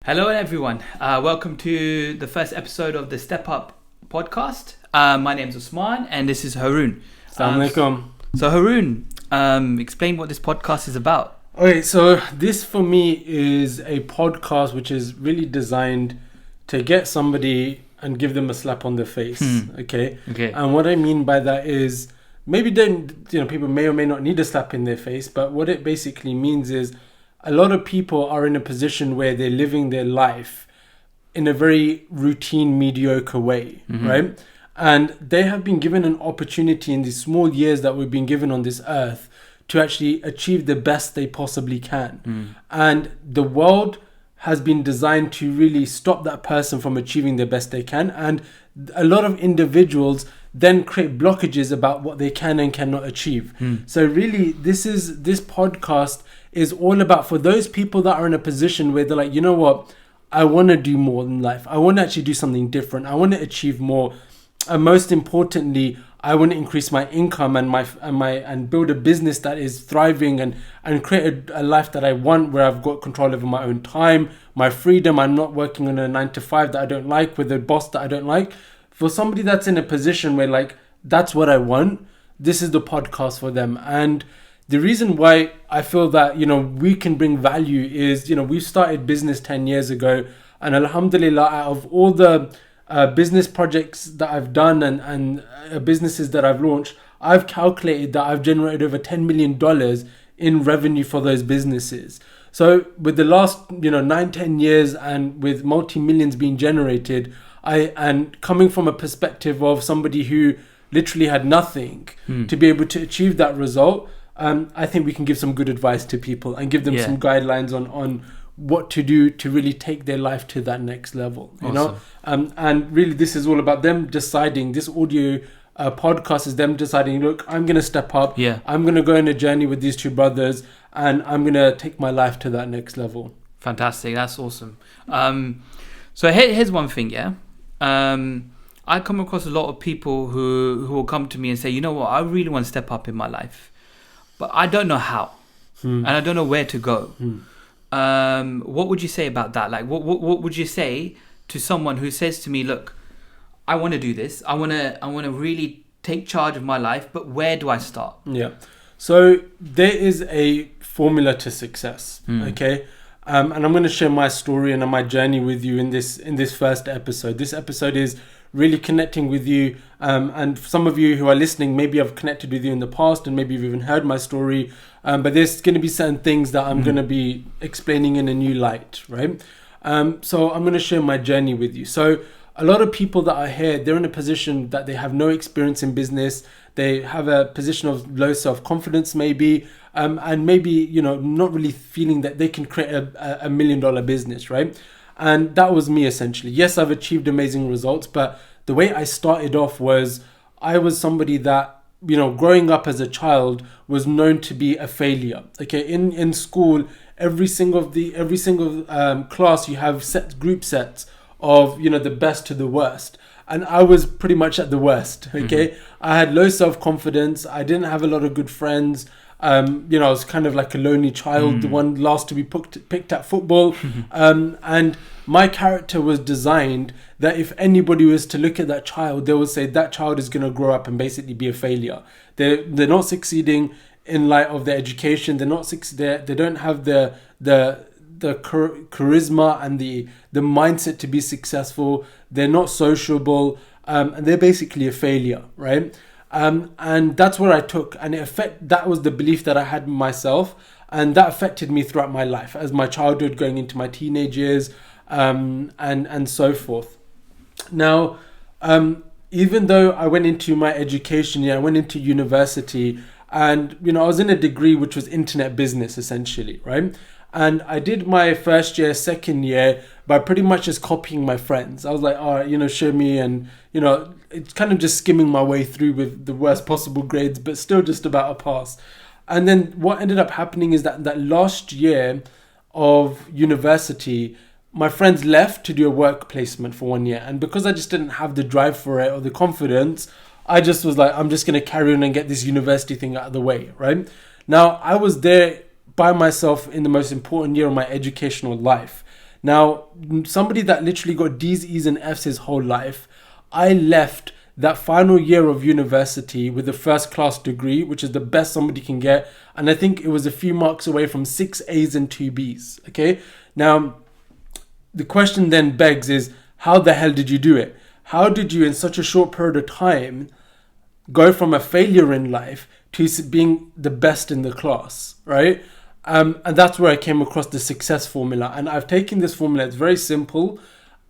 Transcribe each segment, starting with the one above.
Hello everyone, welcome to the first episode of the Step Up podcast. My name is Osman and this is Haroon. Assalamu alaikum. So Haroon, explain what this podcast is about. Okay, so this for me is a podcast which is really designed to get somebody and give them a slap on the face. Okay. And what I mean by that is maybe people may or may not need a slap in their face, but what it basically means is a lot of people are in a position where they're living their life in a very routine, mediocre way, right? And they have been given an opportunity in these small years that we've been given on this earth to actually achieve the best they possibly can. And the world has been designed to really stop that person from achieving the best they can. And a lot of individuals then create blockages about what they can and cannot achieve. So really, this podcast is all about for those people that are in a position where they're like, you know what, I want to do more in life. I want to actually do something different. I want to achieve more. And most importantly, I want to increase my income and build a business that is thriving and create a life that I want, where I've got control over my own time, my freedom. I'm not working on a 9-to-5 that I don't like with a boss that I don't like. For somebody that's in a position where like, that's what I want, this is the podcast for them. And the reason why I feel that, we can bring value is, we started business 10 years ago, and alhamdulillah, out of all the business projects that I've done and businesses that I've launched, I've calculated that I've generated over $10 million in revenue for those businesses. So with the last, 9-10 years and with multi-millions being generated, and coming from a perspective of somebody who literally had nothing to be able to achieve that result, I think we can give some good advice to people and give them some guidelines on what to do to really take their life to that next level, and really this is all about them deciding. This audio podcast is them deciding, look, I'm going to step up. I'm going to go on a journey with these two brothers and I'm going to take my life to that next level. Fantastic. That's awesome. So here's one thing. I come across a lot of people who will come to me and say, you know what, I really want to step up in my life, but I don't know how and I don't know where to go. What would you say about that? Like, what would you say to someone who says to me, look, I want to do this. I want to really take charge of my life, but where do I start? So there is a formula to success. Okay. And I'm going to share my story and my journey with you in this first episode. This episode is really connecting with you. And some of you who are listening, maybe I've connected with you in the past and maybe you've even heard my story. But there's going to be certain things that I'm going to be explaining in a new light, right? So I'm going to share my journey with you. So a lot of people that are here, they're in a position that they have no experience in business. They have a position of low self-confidence maybe, and maybe, not really feeling that they can create a $1 million business, right? And that was me essentially. Yes, I've achieved amazing results, but the way I started off was I was somebody that, growing up as a child was known to be a failure. Okay, in school, every single class you have group sets of, the best to the worst. And I was pretty much at the worst, okay? I had low self-confidence. I didn't have a lot of good friends. I was kind of like a lonely child, the one last to be picked at football. And my character was designed that if anybody was to look at that child, they would say that child is going to grow up and basically be a failure. They're not succeeding in light of their education. They don't have the charisma and the mindset to be successful. They're not sociable, and they're basically a failure, right? And that's what I took, and that was the belief that I had in myself, and that affected me throughout my life, as my childhood, going into my teenage years, and so forth. Now, even though I went into my education, I went into university, and I was in a degree which was internet business essentially, right? And I did my first year, second year by pretty much just copying my friends. I was like, all right, show me. And, it's kind of just skimming my way through with the worst possible grades, but still just about a pass. And then what ended up happening is that last year of university, my friends left to do a work placement for 1 year. And because I just didn't have the drive for it or the confidence, I just was like, I'm just going to carry on and get this university thing out of the way, right? Now, I was there by myself in the most important year of my educational life. Now, somebody that literally got D's, E's and F's his whole life, I left that final year of university with a first class degree, which is the best somebody can get. And I think it was a few marks away from 6 A's and 2 B's. Okay. Now, the question then begs is, how the hell did you do it? How did you, in such a short period of time, go from a failure in life to being the best in the class, right? And that's where I came across the success formula. And I've taken this formula, it's very simple.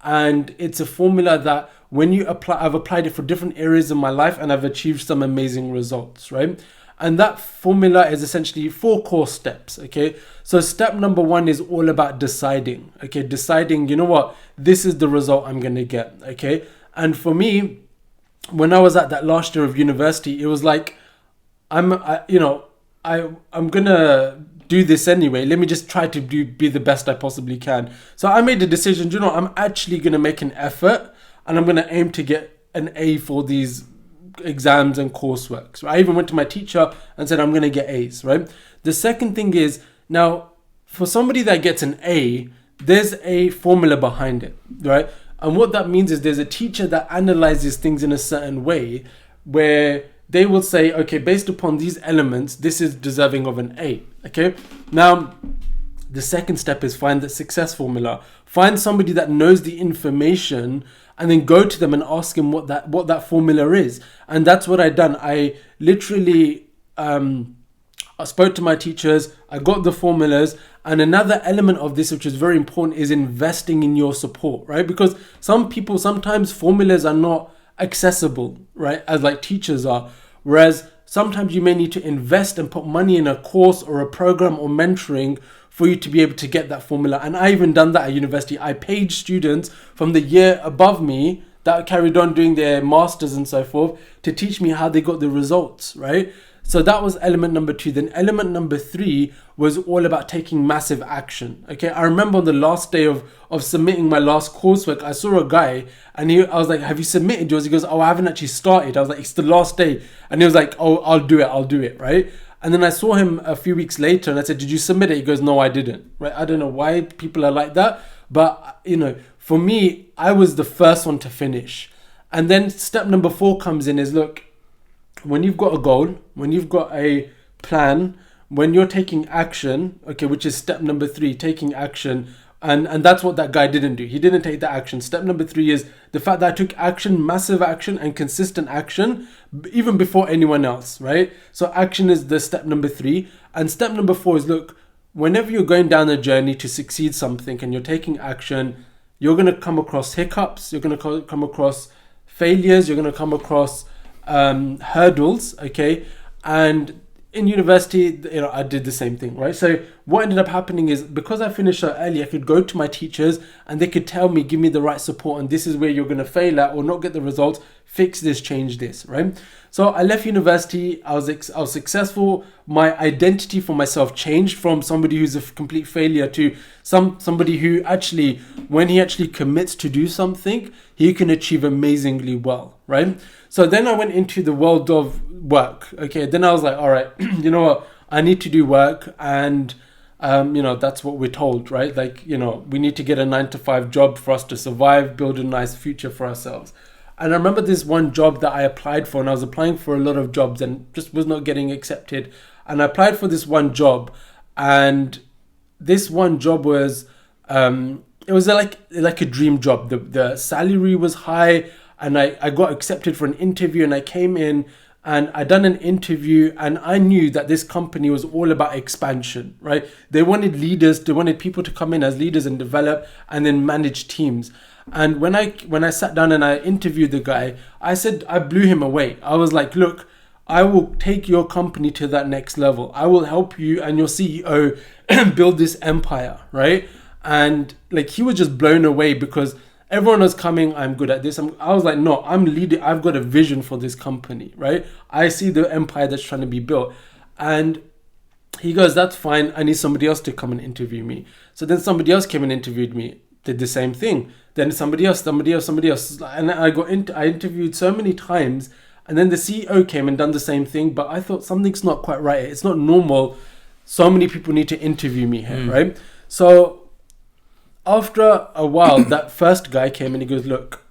And it's a formula that when you apply, I've applied it for different areas in my life and I've achieved some amazing results, right? And that formula is essentially 4 core steps, okay? So step number 1 is all about deciding, okay? Deciding, you know what, this is the result I'm going to get, okay? And for me, when I was at that last year of university, it was like, I'm going to do this anyway. Let me just try to be the best I possibly can. So I made the decision, you know, I'm actually going to make an effort and I'm going to aim to get an A for these exams and coursework. So I even went to my teacher and said, I'm going to get A's, right? The second thing is, now, for somebody that gets an A, there's a formula behind it, right? And what that means is there's a teacher that analyzes things in a certain way where they will say, okay, based upon these elements, this is deserving of an A, okay? Now, the second step is find the success formula. Find somebody that knows the information and then go to them and ask them what that formula is. And that's what I done. I literally I spoke to my teachers, I got the formulas, and another element of this, which is very important, is investing in your support, right? Because sometimes formulas are not accessible, right? As like teachers are. Whereas sometimes you may need to invest and put money in a course or a program or mentoring for you to be able to get that formula. And I even done that at university. I paid students from the year above me that carried on doing their masters and so forth to teach me how they got the results, right? So that was element number 2. Then element number 3 was all about taking massive action. Okay, I remember on the last day of submitting my last coursework, I saw a guy and I was like, have you submitted yours? He goes, oh, I haven't actually started. I was like, it's the last day. And he was like, oh, I'll do it, right? And then I saw him a few weeks later and I said, did you submit it? He goes, no, I didn't, right? I don't know why people are like that. But, you know, for me, I was the first one to finish. And then step number 4 comes in is, look, when you've got a goal, when you've got a plan, when you're taking action, okay, which is step number 3, taking action. And that's what that guy didn't do. He didn't take the action. Step number 3 is the fact that I took action, massive action and consistent action, even before anyone else, right? So action is the step number 3. And step number 4 is, look, whenever you're going down a journey to succeed something and you're taking action, you're going to come across hiccups, you're going to come across failures, you're going to come across hurdles, okay? And in university, you know, I did the same thing, right? So what ended up happening is, because I finished so early, I could go to my teachers and they could tell me, give me the right support, and this is where you're going to fail at or not get the results, fix this, change this, right? So I left university, I was successful, my identity for myself changed from somebody who's a complete failure to somebody who actually, when he actually commits to do something, he can achieve amazingly well, right? So then I went into the world of work, okay? Then I was like, all right, you know what? I need to do work, and you know, that's what we're told, right? Like, you know, we need to get a 9-to-5 job for us to survive, build a nice future for ourselves. And I remember this one job that I applied for, and I was applying for a lot of jobs and just was not getting accepted. And I applied for this one job, and this one job was, it was like a dream job. The salary was high, and I got accepted for an interview, and I came in and I done an interview, and I knew that this company was all about expansion, right? They wanted leaders, they wanted people to come in as leaders and develop and then manage teams. And when I sat down and I interviewed the guy, I blew him away. I was like, look, I will take your company to that next level. I will help you and your CEO build this empire, right? And like, he was just blown away because everyone was coming, I'm good at this. I was like, no, I'm leading. I've got a vision for this company, right? I see the empire that's trying to be built. And he goes, that's fine. I need somebody else to come and interview me. So then somebody else came and interviewed me, did the same thing. Then somebody else. And I interviewed so many times. And then the CEO came and done the same thing. But I thought something's not quite right. It's not normal. So many people need to interview me here, right? So after a while, that first guy came and he goes, look,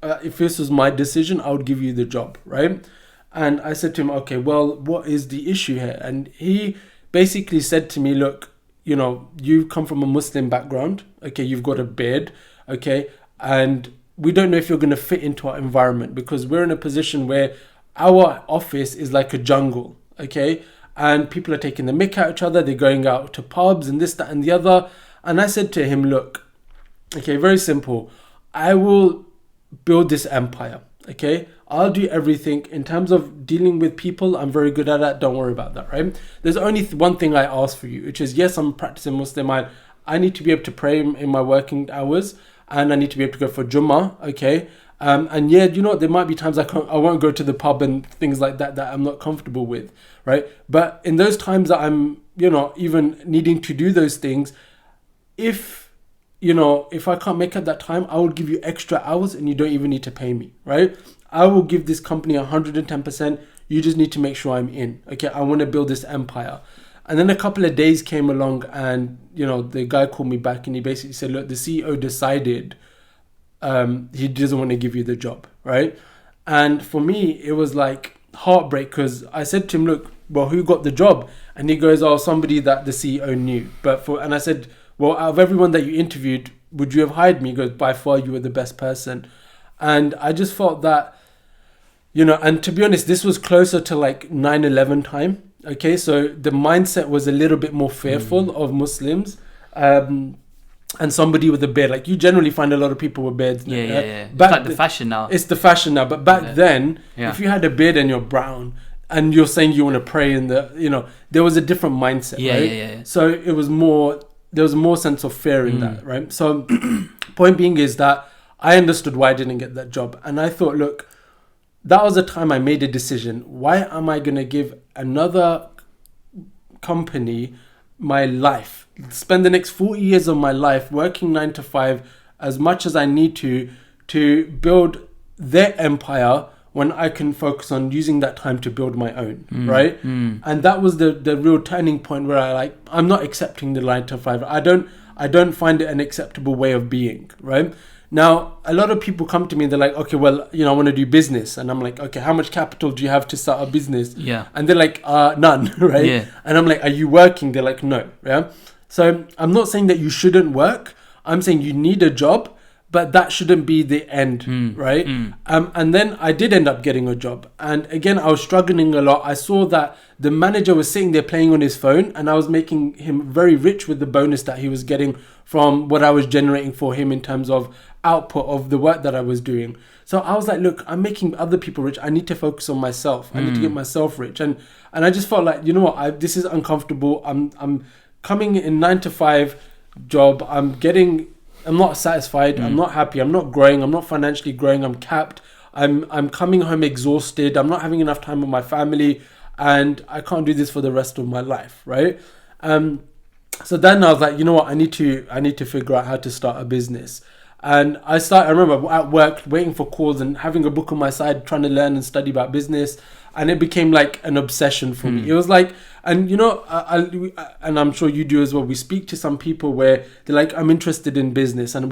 if this was my decision, I would give you the job, right? And I said to him, okay, well, what is the issue here? And he basically said to me, look, you know, you come from a Muslim background, okay, you've got a beard, okay, and we don't know if you're going to fit into our environment, because we're in a position where our office is like a jungle, okay, and people are taking the mick at each other, they're going out to pubs and this, that, and the other. And I said to him, look, okay, very simple, I will build this empire, okay, I'll do everything. In terms of dealing with people, I'm very good at that, don't worry about that, right? There's only one thing I ask for you, which is, yes, I'm a practicing Muslim, I need to be able to pray in my working hours, and I need to be able to go for Jummah, okay, and yeah, you know, there might be times I won't go to the pub and things like that I'm not comfortable with, right? But in those times that I'm, you know, even needing to do those things, if I can't make it that time, I will give you extra hours and you don't even need to pay me, right? I will give this company 110%. You just need to make sure I'm in. Okay, I want to build this empire. And then a couple of days came along and, you know, the guy called me back and he basically said, look, the CEO decided he doesn't want to give you the job, right? And for me, it was like heartbreak, because I said to him, look, well, who got the job? And he goes, oh, somebody that the CEO knew. And I said, well, out of everyone that you interviewed, would you have hired me? He goes, by far, you were the best person. And I just felt that, you know, and to be honest, this was closer to like 9/11 time. Okay, so the mindset was a little bit more fearful of Muslims. And somebody with a beard, like you generally find a lot of people with beards. Yeah. It's like the fashion now. It's the fashion now. But back then, if you had a beard and you're brown and you're saying you want to pray in the, you know, there was a different mindset, right? Yeah. So it was more, there was more sense of fear in that, right? So point being is that I understood why I didn't get that job. And I thought, look, that was the time I made a decision. Why am I going to give another company my life, spend the next 40 years of my life working 9 to 5 as much as I need to build their empire, when I can focus on using that time to build my own, right? And that was the real turning point where I'm not accepting the 9 to 5. I don't find it an acceptable way of being, right? Now, a lot of people come to me, they're like, okay, well, you know, I want to do business. And I'm like, okay, how much capital do you have to start a business? Yeah. And they're like, none, right? Yeah. And I'm like, are you working? They're like, no, yeah? So I'm not saying that you shouldn't work. I'm saying you need a job, but that shouldn't be the end, right? And then I did end up getting a job. And again, I was struggling a lot. I saw that the manager was sitting there playing on his phone, and I was making him very rich with the bonus that he was getting from what I was generating for him in terms of output of the work that I was doing. So I was like, look, I'm making other people rich. I need to focus on myself. I need to get myself rich. And I just felt like, you know what, this is uncomfortable. I'm coming in 9 to 5 job. I'm not satisfied. I'm not happy. I'm not growing. I'm not financially growing. I'm capped. I'm coming home exhausted. I'm not having enough time with my family, and I can't do this for the rest of my life, right? So then I was like, you know what? I need to figure out how to start a business. And I remember at work waiting for calls and having a book on my side, trying to learn and study about business. And it became like an obsession for me. It was like, and you know, and I'm sure you do as well, we speak to some people where they're like, I'm interested in business. And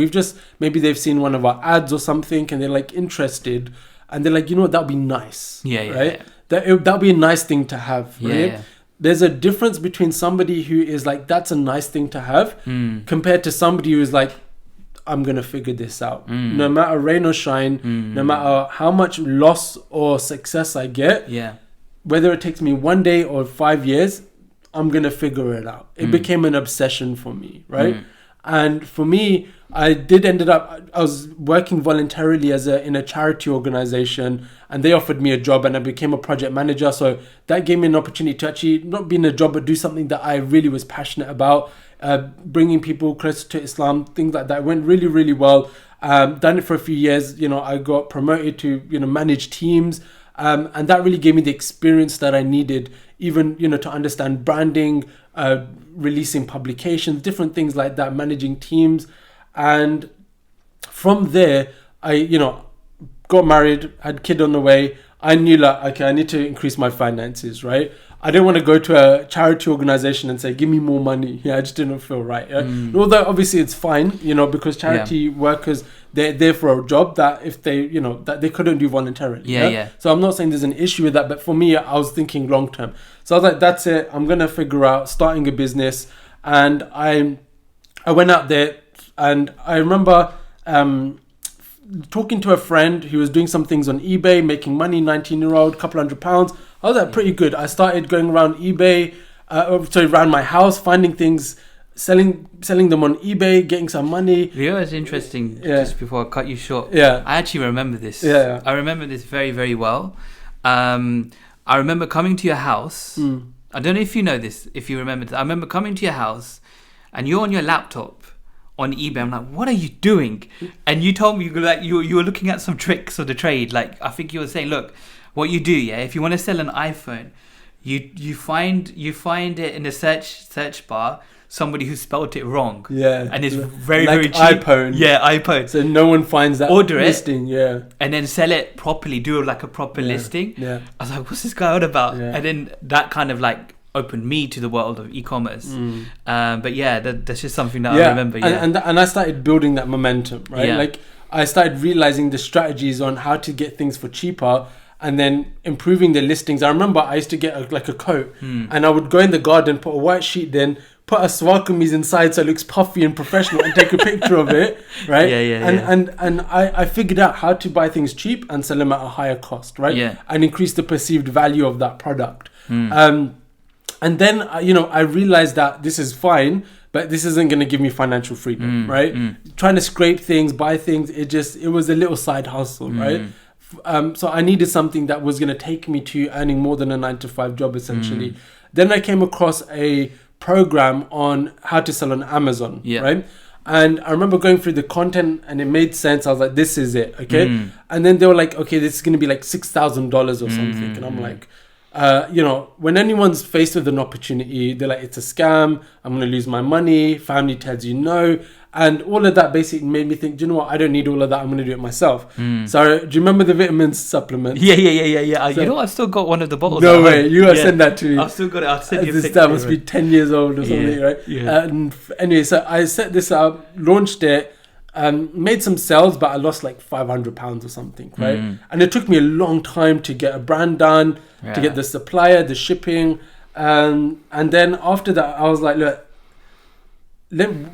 maybe they've seen one of our ads or something and they're like interested. And they're like, you know what, that'd be nice. Right? That'd be a nice thing to have, right? Yeah. There's a difference between somebody who is like, that's a nice thing to have, compared to somebody who is like, I'm going to figure this out. No matter rain or shine, no matter how much loss or success I get, whether it takes me 1 day or 5 years, I'm going to figure it out. It became an obsession for me, right? And for me, I was working voluntarily in a charity organization, and they offered me a job and I became a project manager. So that gave me an opportunity to actually not be in a job, but do something that I really was passionate about. Bringing people closer to Islam, things like that. It went really, really well. Done it for a few years. You know, I got promoted to, you know, manage teams. And that really gave me the experience that I needed, even, you know, to understand branding, releasing publications, different things like that, managing teams. And from there, I, you know, got married, had kid on the way. I knew like, okay, I need to increase my finances, right? I didn't want to go to a charity organization and say, give me more money. Yeah, I just didn't feel right. Yeah? Although obviously it's fine, because charity workers, they're there for a job that if they, that they couldn't do voluntarily. Yeah. So I'm not saying there's an issue with that, but for me, I was thinking long term. So I was like, that's it. I'm going to figure out starting a business. And I went out there, and I remember talking to a friend who was doing some things on eBay, making money, 19-year-old, couple £100. I was like, pretty good. I started going around eBay, around my house, finding things, selling them on eBay, getting some money. It's interesting, just before I cut you short. Yeah. I actually remember this. Yeah. I remember this very, very well. I remember coming to your house. I don't know if you know this, if you remember this. I remember coming to your house, and you're on your laptop on eBay. I'm like, what are you doing? And you told me you were looking at some tricks of the trade. Like, I think you were saying, look, what you do, if you want to sell an iPhone, you find it in the search bar somebody who spelled it wrong. Yeah. And it's very, very cheap. iPhone. Yeah, iPhone. So no one finds that Order listing. Yeah. And then sell it properly, do like a proper listing. Yeah. I was like, what's this guy on about? Yeah. And then that kind of like opened me to the world of e-commerce. But that's just something that I remember. Yeah. And I started building that momentum, right? Yeah. Like I started realizing the strategies on how to get things for cheaper, and then improving the listings. I remember I used to get a coat, and I would go in the garden, put a white sheet, then put a swakamis inside so it looks puffy and professional, and take a picture of it, right? And I figured out how to buy things cheap and sell them at a higher cost, right? Yeah. And increase the perceived value of that product. And then, I realized that this is fine, but this isn't going to give me financial freedom, right? Trying to scrape things, buy things, it was a little side hustle, right? So I needed something that was going to take me to earning more than a 9-to-5 job, essentially. Then I came across a program on how to sell on Amazon, right? And I remember going through the content, and it made sense. I was like, this is it, okay? And then they were like, okay, this is going to be like $6,000 or something. And I'm like, when anyone's faced with an opportunity, they're like, it's a scam, I'm going to lose my money, family tells you no. And all of that basically made me think, do you know what? I don't need all of that. I'm going to do it myself. So do you remember the vitamin supplement? Yeah. So, I've still got one of the bottles. No way. You gotta send that to me. I've still got it. I'll send you a picture. That must be 10 years old or something, right? Yeah. And anyway, so I set this up, launched it, made some sales, but I lost like £500 or something, right? And it took me a long time to get a brand done, to get the supplier, the shipping. And then after that, I was like, look,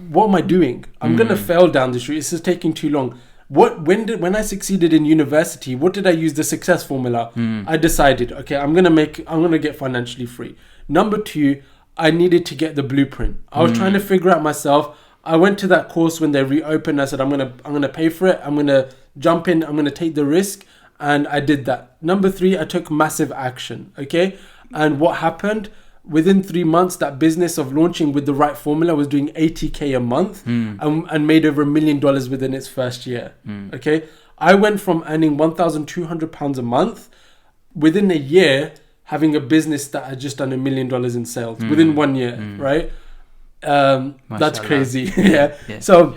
what am I doing? I'm going to fail down this route. This is taking too long. When I succeeded in university, what did I use the success formula? I decided, okay, I'm going to get financially free. Number 2, I needed to get the blueprint. I was trying to figure out myself. I went to that course when they reopened. I said, I'm going to pay for it. I'm going to jump in. I'm going to take the risk. And I did that. Number 3, I took massive action. Okay. And what happened? Within 3 months, that business of launching with the right formula was doing 80K a month and made over $1 million within its first year. Okay. I went from earning £1,200 a month within a year, having a business that had just done $1 million in sales within 1 year. Right. That's crazy. Yeah. So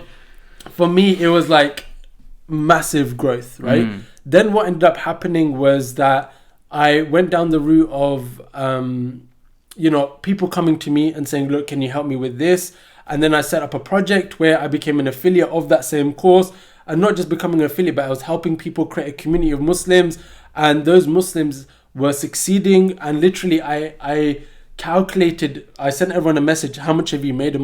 for me, it was like massive growth. Right. Then what ended up happening was that I went down the route of, people coming to me and saying, look, can you help me with this? And then I set up a project where I became an affiliate of that same course, and not just becoming an affiliate, but I was helping people create a community of Muslims, and those Muslims were succeeding. And literally I calculated, I sent everyone a message, how much have you made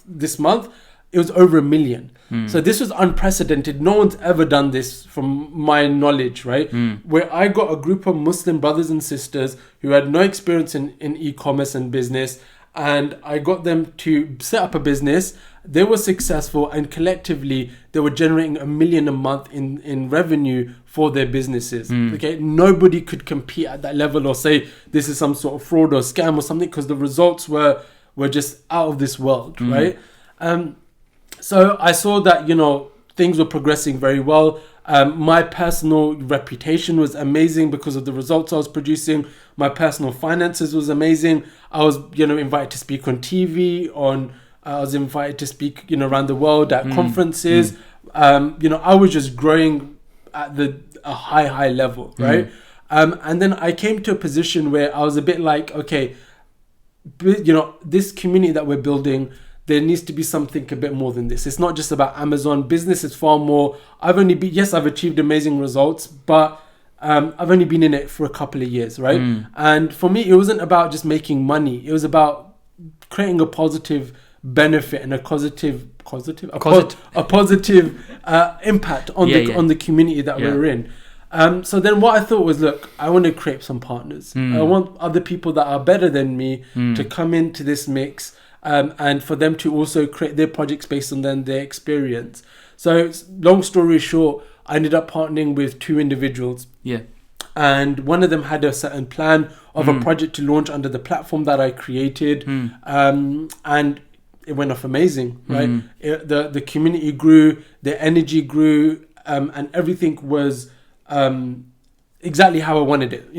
this month? It was over $1 million. So this was unprecedented. No one's ever done this from my knowledge, right? Where I got a group of Muslim brothers and sisters who had no experience in e-commerce and business, and I got them to set up a business. They were successful, and collectively they were generating $1 million a month in revenue for their businesses. Okay, nobody could compete at that level or say this is some sort of fraud or scam or something, because the results were just out of this world, right? So I saw that, things were progressing very well. My personal reputation was amazing because of the results I was producing. My personal finances was amazing. I was, invited to speak on TV, I was invited to speak, around the world at conferences. I was just growing at a high level, right? And then I came to a position where I was a bit like, okay, this community that we're building, there needs to be something a bit more than this. It's not just about Amazon. Business is far more. I've achieved amazing results, but I've only been in it for a couple of years, right? And for me, it wasn't about just making money. It was about creating a positive benefit and a positive impact on the community that we're in. So then what I thought was, look, I want to create some partners. I want other people that are better than me to come into this mix, and for them to also create their projects based on their experience. So long story short, I ended up partnering with 2 individuals. Yeah. And one of them had a certain plan of a project to launch under the platform that I created. And it went off amazing, right? The community grew, the energy grew, and everything was exactly how I wanted it.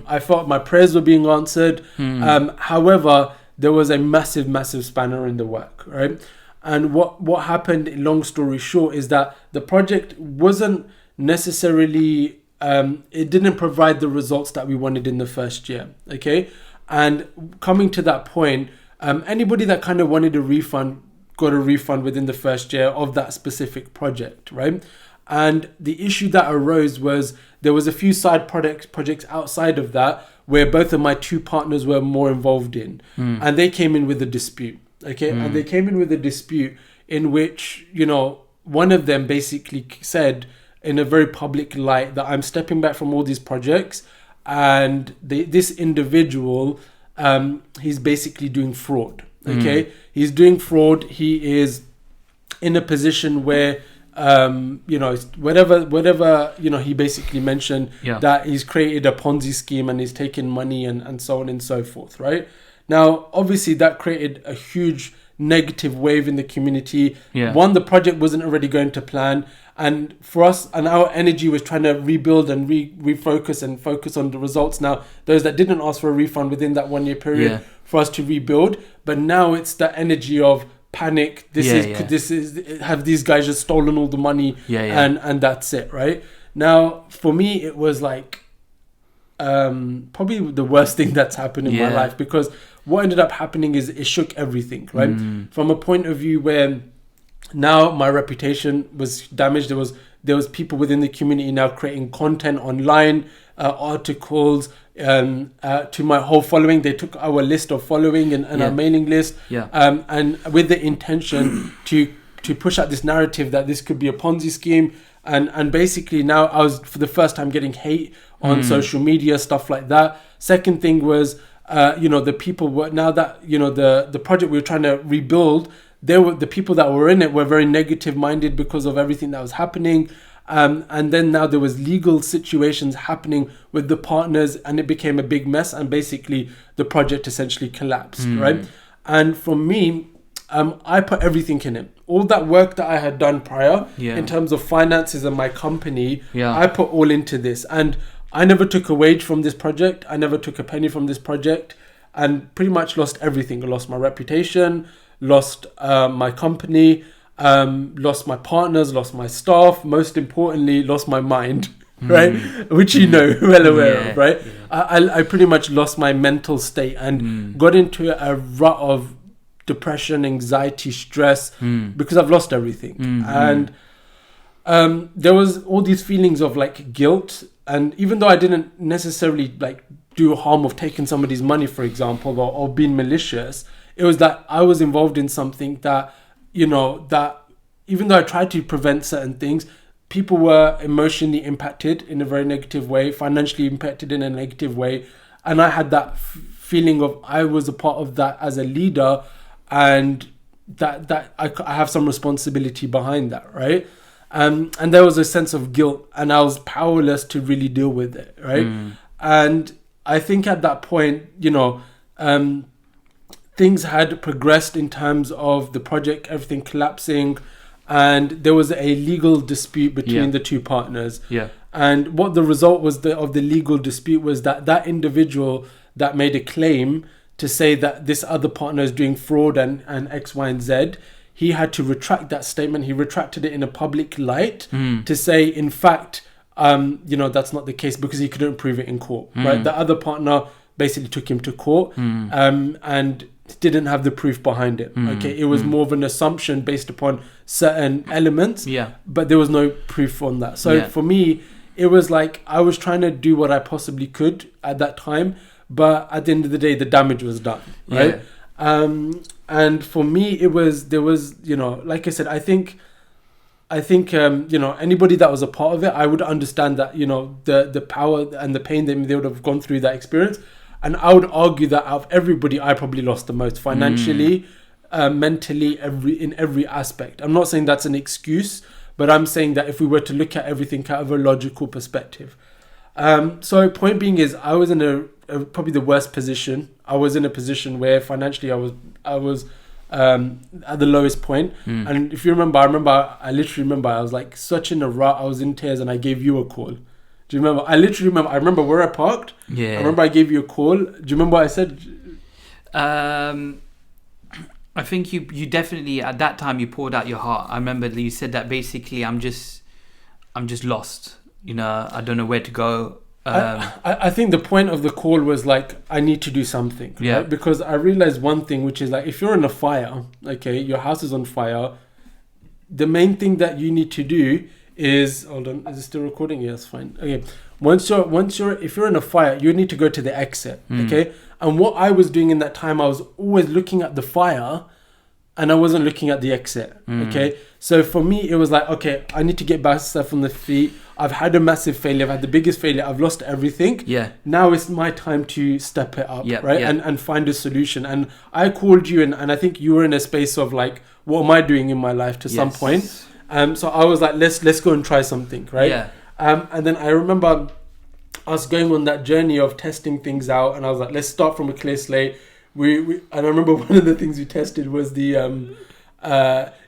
I felt my prayers were being answered. However, there was a massive spanner in the work, right? And what happened, long story short, is that the project wasn't necessarily, it didn't provide the results that we wanted in the first year, okay? And coming to that point, anybody that kind of wanted a refund got a refund within the first year of that specific project, right? And the issue that arose was there was a few side projects outside of that where both of my 2 partners were more involved in, and they came in with a dispute. Okay, and they came in with a dispute in which, one of them basically said in a very public light that I'm stepping back from all these projects, and this individual, he's basically doing fraud. Okay, he's doing fraud. He is in a position where, whatever, he basically mentioned that he's created a Ponzi scheme and he's taken money and so on and so forth, right? Now, obviously, that created a huge negative wave in the community. One, the project wasn't already going to plan. And for us, and our energy was trying to rebuild and refocus and focus on the results. Now, those that didn't ask for a refund within that 1 year period for us to rebuild. But now it's the energy of panic. Have these guys just stolen all the money? And that's it, right? Now, for me, it was like, probably the worst thing that's happened in my life, because what ended up happening is it shook everything, right? From a point of view where now my reputation was damaged. There was people within the community now creating content online, articles, to my whole following. They took our list of following and our mailing list, and with the intention to push out this narrative that this could be a Ponzi scheme. And basically now I was for the first time getting hate on social media, stuff like that. Second thing was, the people were, now that, the project we were trying to rebuild, the people that were in it were very negative minded because of everything that was happening. And then now there was legal situations happening with the partners, and it became a big mess, and basically the project essentially collapsed, right? And for me, I put everything in it. All that work that I had done prior in terms of finances and my company, I put all into this. And I never took a wage from this project. I never took a penny from this project, and pretty much lost everything. I lost my reputation, lost my company, lost my partners, lost my staff. Most importantly, lost my mind, right? Which well aware of, right? I pretty much lost my mental state and got into a rut of depression, anxiety, stress, because I've lost everything. And there was all these feelings of like guilt. And even though I didn't necessarily like do harm of taking somebody's money, for example, or being malicious, it was that I was involved in something that, that even though I tried to prevent certain things, people were emotionally impacted in a very negative way, financially impacted in a negative way. And I had that feeling of I was a part of that as a leader, and that I have some responsibility behind that, right? And there was a sense of guilt, and I was powerless to really deal with it, right? And I think at that point, things had progressed in terms of the project, everything collapsing, and there was a legal dispute between the 2 partners. And what the result was of the legal dispute was that individual that made a claim to say that this other partner is doing fraud and X, Y, and Z, he had to retract that statement. He retracted it in a public light to say, in fact, that's not the case because he couldn't prove it in court, right? The other partner basically took him to court, and didn't have the proof behind it. Okay, it was more of an assumption based upon certain elements, but there was no proof on that. So for me, it was like I was trying to do what I possibly could at that time, but at the end of the day, the damage was done, right? And for me, there was, like I said, I think anybody that was a part of it, I would understand that, the power and the pain that they would have gone through that experience. And I would argue that out of everybody, I probably lost the most financially, mentally, in every aspect. I'm not saying that's an excuse, but I'm saying that if we were to look at everything out of a logical perspective. So point being is, I was in a probably the worst position. I was in a position where financially I was at the lowest point. And if you remember, I literally remember I was like such in a rut. I was in tears, and I gave you a call. Do you remember? I remember where I parked. Yeah. I remember I gave you a call. Do you remember what I said? I think you definitely, at that time, you poured out your heart. I remember you said that basically, I'm just lost. I don't know where to go. I think the point of the call was like, I need to do something. Yeah. Right? Because I realized one thing, which is like, if you're in a fire, okay, your house is on fire, the main thing that you need to do is, hold on, is it still recording? Yes, fine. Okay. If you're in a fire, you need to go to the exit. Okay. And what I was doing in that time, I was always looking at the fire, and I wasn't looking at the exit. Okay. So for me, it was like, okay, I need to get myself on the feet. I've had a massive failure. I've had the biggest failure. I've lost everything. Yeah. Now it's my time to step it up, right? Yeah. And find a solution. And I called you, and I think you were in a space of like, what am I doing in my life to some point? So I was like, let's go and try something, right? Yeah. And then I remember us going on that journey of testing things out, and I was like, let's start from a clear slate. And I remember one of the things we tested was the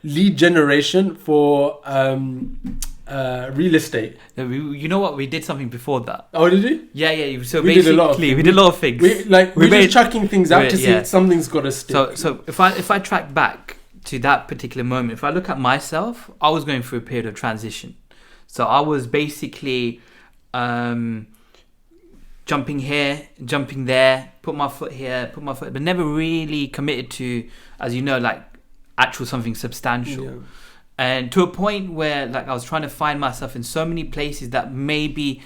lead generation for real estate. You know what? We did something before that. Oh, did you? Yeah. So we did a lot of things. We're just chucking things out to see if something's got to stick. So if I track back to that particular moment, if I look at myself, I was going through a period of transition. So I was basically jumping here, jumping there, put my foot here, but never really committed to, as you know, like actual something substantial. Yeah. And to a point where like I was trying to find myself in so many places that maybe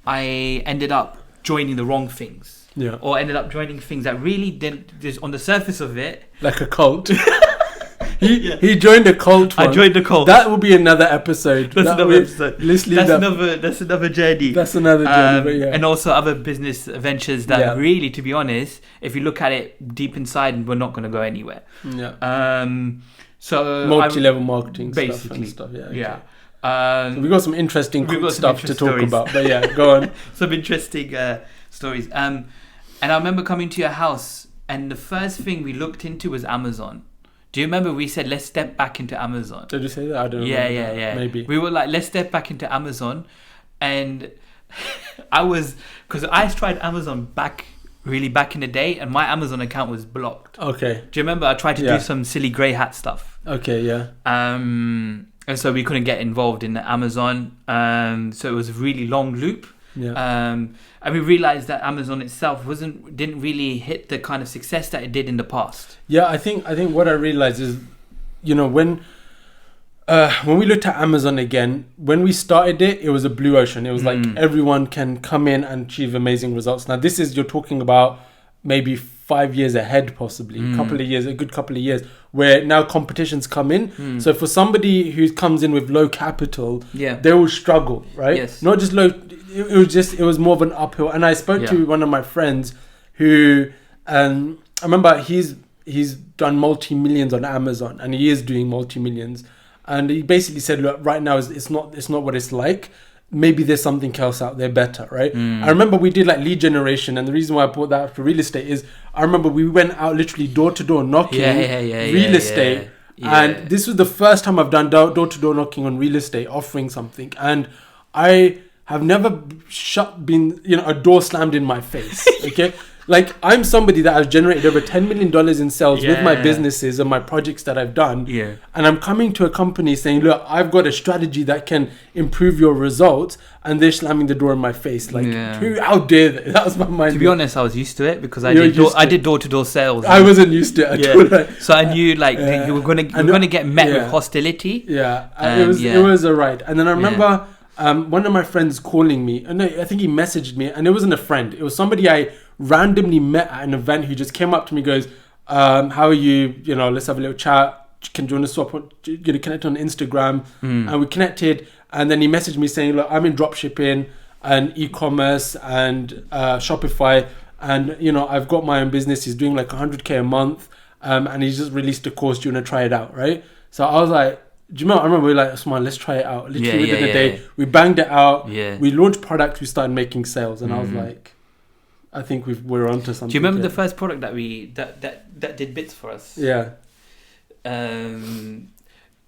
I ended up joining the wrong things. Yeah. Or ended up joining things that really didn't, just on the surface of it. Like a cult. He joined a cult. I joined a cult. That will be another episode. That's another episode. That's another journey. That's another journey. And also other business ventures that really, to be honest, if you look at it deep inside, we're not going to go anywhere. Yeah. So multi-level marketing basically stuff. Yeah. So we got some interesting stuff to talk about. But yeah, go on. Some interesting stories. And I remember coming to your house, and the first thing we looked into was Amazon. Do you remember we said, let's step back into Amazon? Did you say that? I don't know. Yeah. Maybe. We were like, let's step back into Amazon. And because I tried Amazon back in the day, and my Amazon account was blocked. Okay. Do you remember I tried to do some silly grey hat stuff? Okay, yeah. And so we couldn't get involved in the Amazon. So it was a really long loop. Yeah. And we realized that Amazon itself didn't really hit the kind of success that it did in the past. Yeah, I think what I realized is, when we looked at Amazon again, when we started it was a blue ocean. It was like everyone can come in and achieve amazing results. Now this is, you're talking about maybe 5 years ahead, possibly a good couple of years, where now competitions come in. So for somebody who comes in with low capital, they will struggle, right? Yes. Not just low. It was more of an uphill. And I spoke to one of my friends who, I remember he's done multi-millions on Amazon, and he is doing multi-millions. And he basically said, look, right now it's not what it's like. Maybe there's something else out there better, right? I remember we did like lead generation, and the reason why I brought that up for real estate is I remember we went out literally door to door knocking real estate. And this was the first time I've done door to door knocking on real estate, offering something. And I have never been a door slammed in my face. Okay. Like, I'm somebody that has generated over $10 million in sales with my businesses and my projects that I've done. Yeah. And I'm coming to a company saying, look, I've got a strategy that can improve your results. And they're slamming the door in my face. Like, how dare they? That was my mind. To be honest, I was used to it because I did door-to-door sales. I wasn't used to it at all. Right? So I knew you were gonna get met with hostility. Yeah, it was a ride. And then I remember one of my friends calling me. And I think he messaged me, and it wasn't a friend. It was somebody I randomly met at an event who just came up to me, goes, "How are you? You know, let's have a little chat. Can you want to swap? Connect on Instagram?" And we connected. And then he messaged me saying, look, I'm in dropshipping and e-commerce and Shopify. And, you know, I've got my own business. He's doing like 100K a month. And he's just released a course. Do you want to try it out? Right. So I was like, do you remember? I remember we were like, Osman, let's try it out. Literally within a day, we banged it out. Yeah. We launched products. We started making sales. And I was like, I think we're onto something. Do you remember the first product that that did bits for us? Yeah.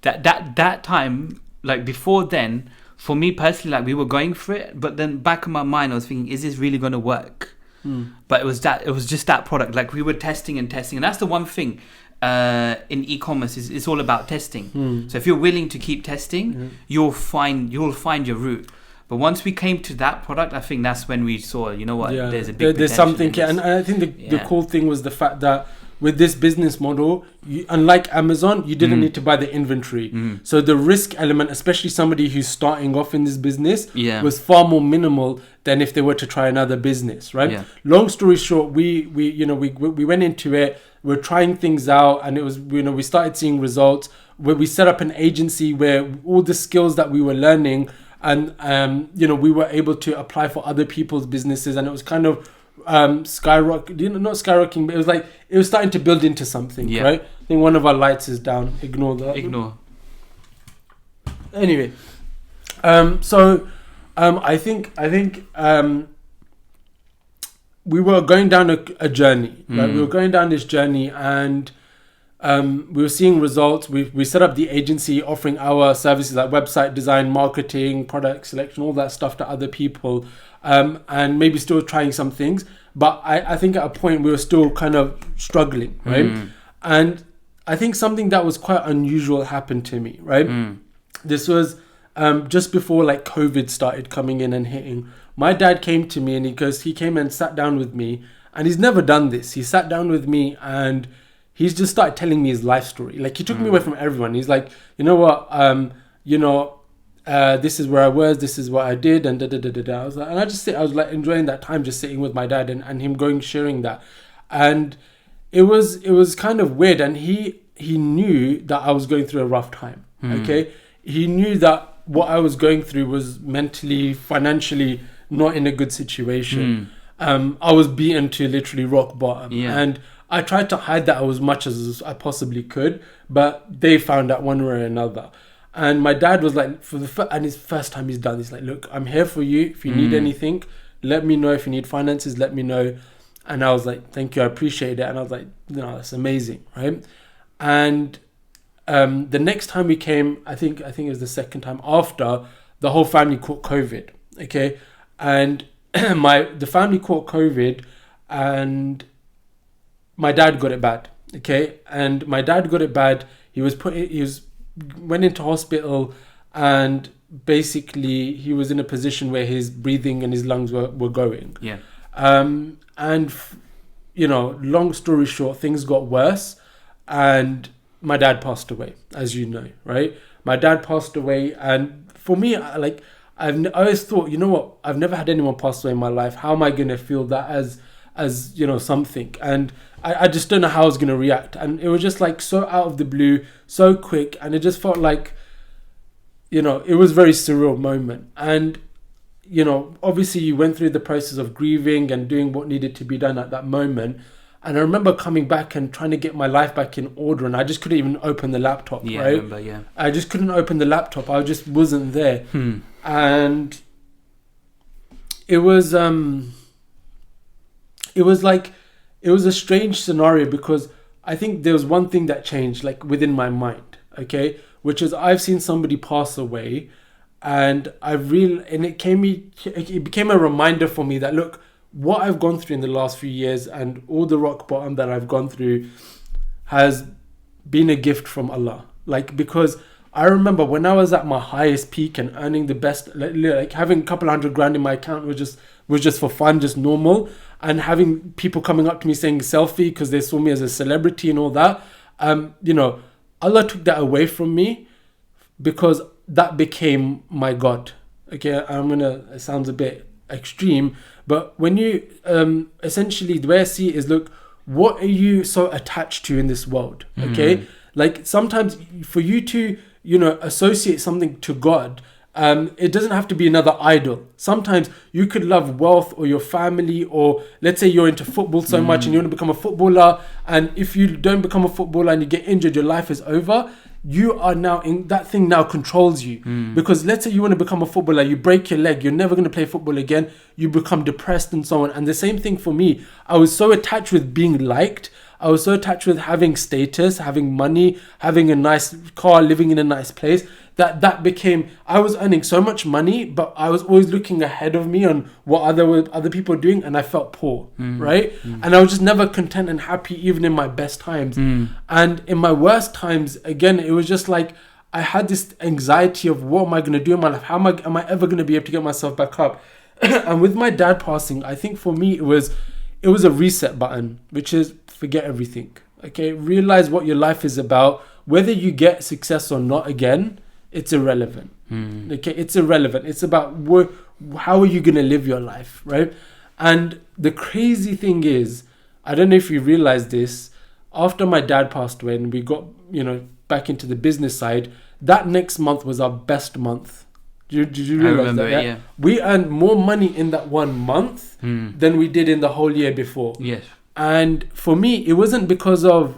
That time... Like before then, for me personally, like we were going for it, but then back in my mind, I was thinking, is this really going to work? But it was just that product. Like we were testing, and that's the one thing in e-commerce is it's all about testing. So if you're willing to keep testing, you'll find your route. But once we came to that product, I think that's when we saw, you know what, there's a big there's something, and I think the cool thing was the fact that with this business model, unlike Amazon, you didn't need to buy the inventory. So the risk element, especially somebody who's starting off in this business, was far more minimal than if they were to try another business, right? Yeah. Long story short, we went into it, we're trying things out, and it was, we started seeing results. Where we set up an agency where all the skills that we were learning, and we were able to apply for other people's businesses, and it was kind of not skyrocketing, but it was starting to build into something, right? I think one of our lights is down. Ignore that. Anyway, I think we were going down a journey, right? We were going down this journey, and we were seeing results. We set up the agency, offering our services like website design, marketing, product selection, all that stuff to other people. And maybe still trying some things, but I think at a point we were still kind of struggling, right? And I think something that was quite unusual happened to me, right? This was just before like COVID started coming in and hitting. My dad came to me, and he came and sat down with me, and he's never done this. He sat down with me, and he's just started telling me his life story. Like, he took me away from everyone. He's like, you know what, this is where I was, this is what I did, and I was like, and I was like enjoying that time, just sitting with my dad and him sharing that. And it was kind of weird. And he knew that I was going through a rough time. Okay. He knew that what I was going through was mentally, financially not in a good situation. I was beaten to literally rock bottom. And I tried to hide that as much as I possibly could, but they found out one way or another. And my dad was like, and his first time he's done, he's like, look, I'm here for you. If you need anything, let me know. If you need finances, let me know. And I was like, thank you, I appreciate it. And I was like, that's amazing, right? And the next time we came, I think it was the second time after, the whole family caught COVID, okay? And the family caught COVID, and my dad got it bad, okay? And my dad got it bad. He went into hospital, and basically he was in a position where his breathing and his lungs were going. And long story short, things got worse, and my dad passed away, as you know, right? My dad passed away, and for me, I always thought, you know what, I've never had anyone pass away in my life. How am I going to feel that as something? And I just don't know how I was going to react. And it was just like so out of the blue, so quick. And it just felt like, it was a very surreal moment. And, obviously you went through the process of grieving and doing what needed to be done at that moment. And I remember coming back and trying to get my life back in order. And I just couldn't even open the laptop, right? I remember, I just couldn't open the laptop. I just wasn't there. And it was a strange scenario, because I think there was one thing that changed, like within my mind, okay, which is I've seen somebody pass away, and it became a reminder for me that, look, what I've gone through in the last few years and all the rock bottom that I've gone through has been a gift from Allah. Like, because I remember when I was at my highest peak and earning the best, like having a couple $100,000 in my account was just for fun, just normal, and having people coming up to me saying selfie because they saw me as a celebrity and all that. Allah took that away from me because that became my God. Okay, it sounds a bit extreme, but when you essentially, the way I see it is, look, what are you so attached to in this world? Okay, like sometimes for you to associate something to God, it doesn't have to be another idol. Sometimes you could love wealth or your family, or let's say you're into football so much and you want to become a footballer, and if you don't become a footballer and you get injured, your life is over. You are now in that thing, now controls you. Because let's say you want to become a footballer, you break your leg, you're never going to play football again, you become depressed and so on. And the same thing for me. I was so attached with being liked. I was so attached with having status, having money, having a nice car, living in a nice place, that became, I was earning so much money, but I was always looking ahead of me on what other people were doing, and I felt poor, right? And I was just never content and happy, even in my best times. And in my worst times, again, it was just like, I had this anxiety of what am I going to do in my life? How am I ever going to be able to get myself back up? And with my dad passing, I think for me, it was a reset button, which is forget everything. Okay, realize what your life is about. Whether you get success or not, again, it's irrelevant. Okay, it's irrelevant. It's about how are you going to live your life, right? And the crazy thing is, I don't know if you realize this, after my dad passed away and we got, back into the business side, that next month was our best month. Did you realize remember that? it, yeah. We earned more money in that 1 month than we did in the whole year before. Yes. And for me, it wasn't because of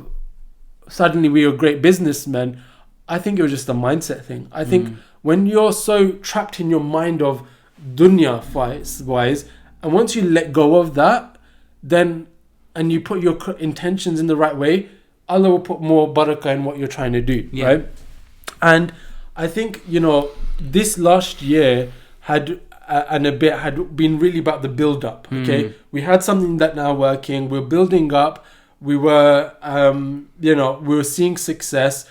suddenly we were great businessmen. I think it was just a mindset thing. I think when you're so trapped in your mind of dunya wise, and once you let go of that, then, and you put your intentions in the right way, Allah will put more barakah in what you're trying to do, right? And I think, this last year had been really about the build up. Okay, we had something that now working. We're building up. We were, we were seeing success.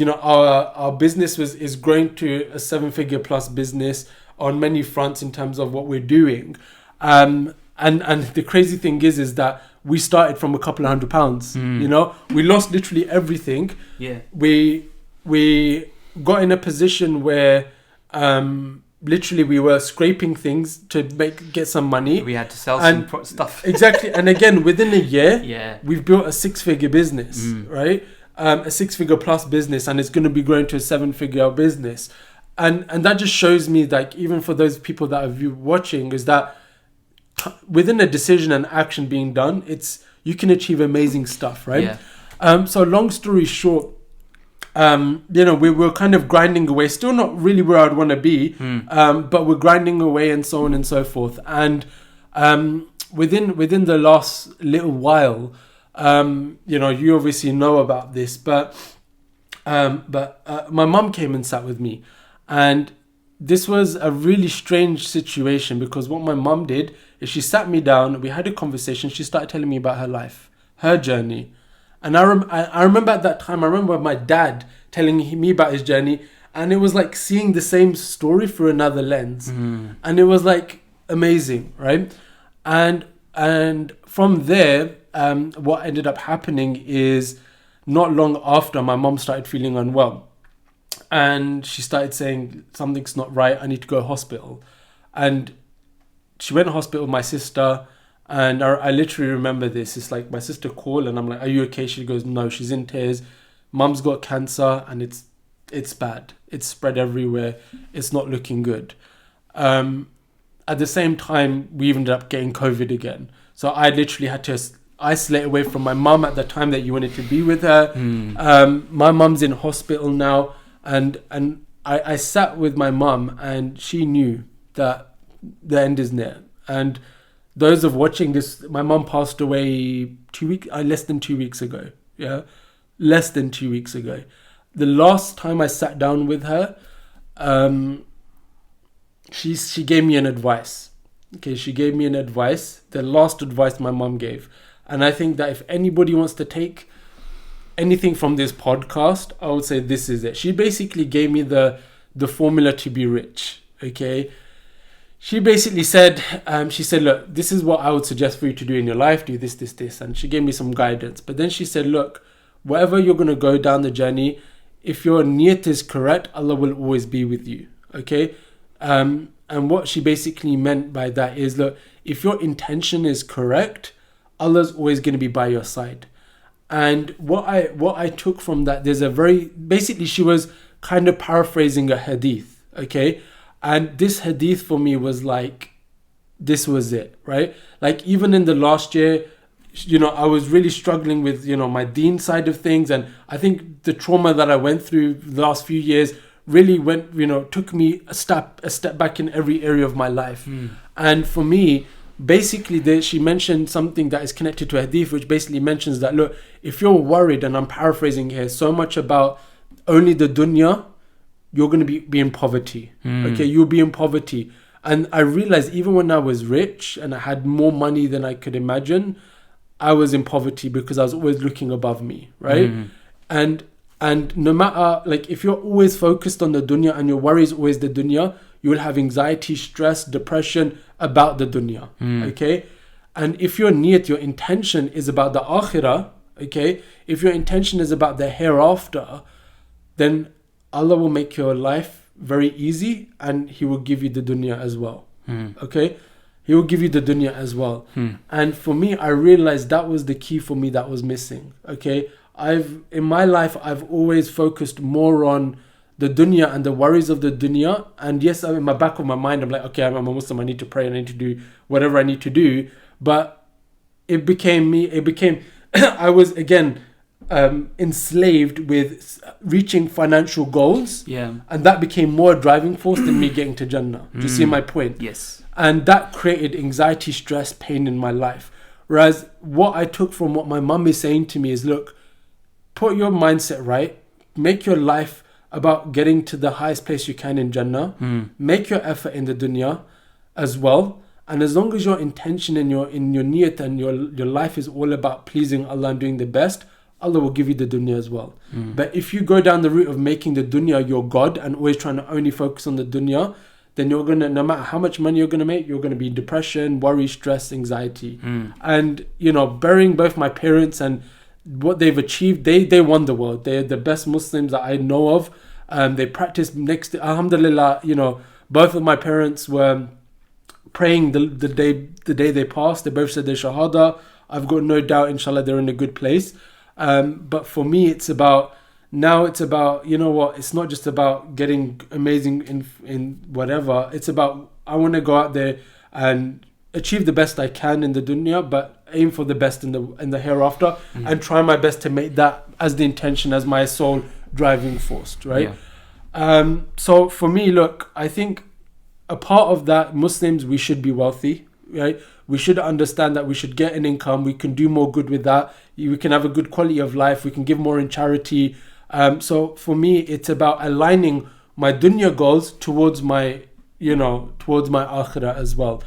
Our business is growing to a 7-figure plus business on many fronts in terms of what we're doing. And the crazy thing is that we started from a couple of £100. We lost literally everything. Yeah. We got in a position where literally we were scraping things to get some money. We had to sell some stuff. Exactly. And again, within a year, we've we've built a 6-figure business, right? A 6-figure plus business, and it's going to be growing to a 7-figure business. And that just shows me, like, even for those people that are watching, is that within a decision and action being done, you can achieve amazing stuff, right? Yeah. So long story short, we were kind of grinding away, still not really where I'd want to be, but we're grinding away and so on and so forth. And within the last little while, you obviously know about this, but my mum came and sat with me, and this was a really strange situation, because what my mum did is she sat me down, we had a conversation, she started telling me about her life, her journey. And I remember at that time, I remember my dad telling me about his journey, and it was like seeing the same story through another lens. And it was like amazing, right? And from there, what ended up happening is, not long after, my mom started feeling unwell. And she started saying, something's not right, I need to go to hospital. And she went to hospital with my sister. And I literally remember this. It's like my sister called and I'm like, are you okay? She goes, no, she's in tears. Mum's got cancer and it's bad. It's spread everywhere. It's not looking good. At the same time, we ended up getting COVID again. So I literally had to isolate away from my mum at the time that you wanted to be with her. My mum's in hospital now. And I sat with my mum, and she knew that the end is near. And those of watching this, my mum passed away less than 2 weeks ago. Yeah, less than 2 weeks ago. The last time I sat down with her, she gave me an advice, Okay, she gave me an advice, the last advice my mom gave. And I think that if anybody wants to take anything from this podcast, I would say this is it. She basically gave me the formula to be rich. Okay. She basically said, look, this is what I would suggest for you to do in your life. Do this, this, this. And she gave me some guidance. But then she said, look, wherever you're going to go down the journey, if your niyat is correct, Allah will always be with you. Okay. And what she basically meant by that is, look, if your intention is correct, Allah's always going to be by your side. And what I took from that, basically she was kind of paraphrasing a hadith, okay? And this hadith for me was like, this was it, right? Like even in the last year, I was really struggling with, my deen side of things. And I think the trauma that I went through the last few years really took me a step back in every area of my life. And for me, basically she mentioned something that is connected to a hadith, which basically mentions that, look, if you're worried, and I'm paraphrasing here, so much about only the dunya, you're going to be in poverty. Okay, you'll be in poverty. And I realized even when I was rich and I had more money than I could imagine, I was in poverty because I was always looking above me, right? And no matter, like, if you're always focused on the dunya and your worry is always the dunya, you will have anxiety, stress, depression about the dunya, okay? And if your niyat, your intention is about the akhirah, okay? If your intention is about the hereafter, then Allah will make your life very easy and He will give you the dunya as well, okay? He will give you the dunya as well. And for me, I realized that was the key for me that was missing, okay? In my life, I've always focused more on the dunya and the worries of the dunya. And yes, in my back of my mind, I'm like, okay, I'm a Muslim, I need to pray, I need to do whatever I need to do. But it became I was again enslaved with reaching financial goals. Yeah. And that became more a driving force than me getting to Jannah. Do you see my point? Yes. And that created anxiety, stress, pain in my life. Whereas what I took from what my mum is saying to me is, look, put your mindset right, make your life about getting to the highest place you can in Jannah, make your effort in the dunya as well, and as long as your intention and your niyat and your life is all about pleasing Allah and doing the best, Allah will give you the dunya as well. But if you go down the route of making the dunya your God and always trying to only focus on the dunya, then you're gonna, no matter how much money you're gonna make, you're gonna be in depression, worry, stress, anxiety. And burying both my parents and what they've achieved, they won the world. They're the best Muslims that I know of. They practice next to, alhamdulillah, both of my parents were praying the day they passed. They both said their shahada. I've got no doubt, inshallah, they're in a good place. But for me, it's about, it's not just about getting amazing in whatever. It's about, I want to go out there and achieve the best I can in the dunya, but aim for the best in the hereafter, and try my best to make that as the intention, as my sole driving force, right? So for me, look, I think a part of that, Muslims, we should be wealthy, right? We should understand that we should get an income, we can do more good with that, we can have a good quality of life, we can give more in charity. So for me, it's about aligning my dunya goals towards my akhirah as well.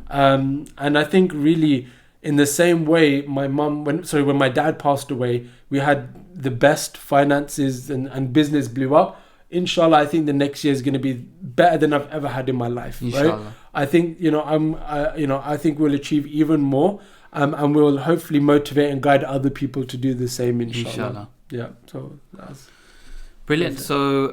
And I think really in the same way, when my dad passed away, we had the best finances and business blew up. Inshallah, I think the next year is going to be better than I've ever had in my life. Inshallah. Right? I think I think we'll achieve even more, and we'll hopefully motivate and guide other people to do the same. Inshallah. Yeah. So that's brilliant. So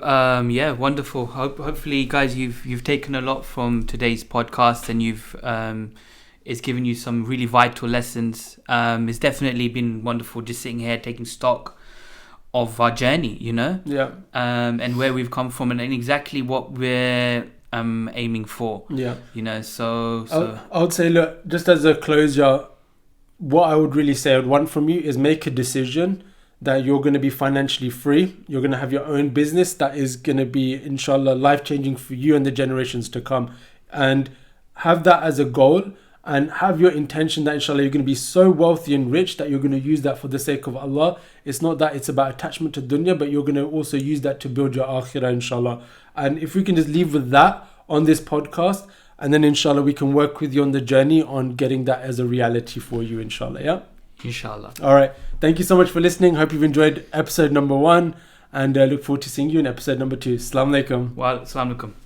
wonderful. Hopefully, guys, you've taken a lot from today's podcast, and it's given you some really vital lessons. It's definitely been wonderful just sitting here taking stock of our journey, and where we've come from, and exactly what we're aiming for. So I would say, look, just as a closure, what I would really say I would want from you is make a decision that you're going to be financially free. You're going to have your own business that is going to be, inshallah, life-changing for you and the generations to come. And have that as a goal, and have your intention that, inshallah, you're going to be so wealthy and rich that you're going to use that for the sake of Allah. It's not that it's about attachment to dunya, but you're going to also use that to build your akhirah, inshallah. And if we can just leave with that on this podcast, And then inshallah we can work with you on the journey on getting that as a reality for you, inshallah. Yeah, inshallah. All right, thank you so much for listening. Hope you've enjoyed episode number 1, and look forward to seeing you in episode number 2. Assalamu alaikum. Wa alaikum.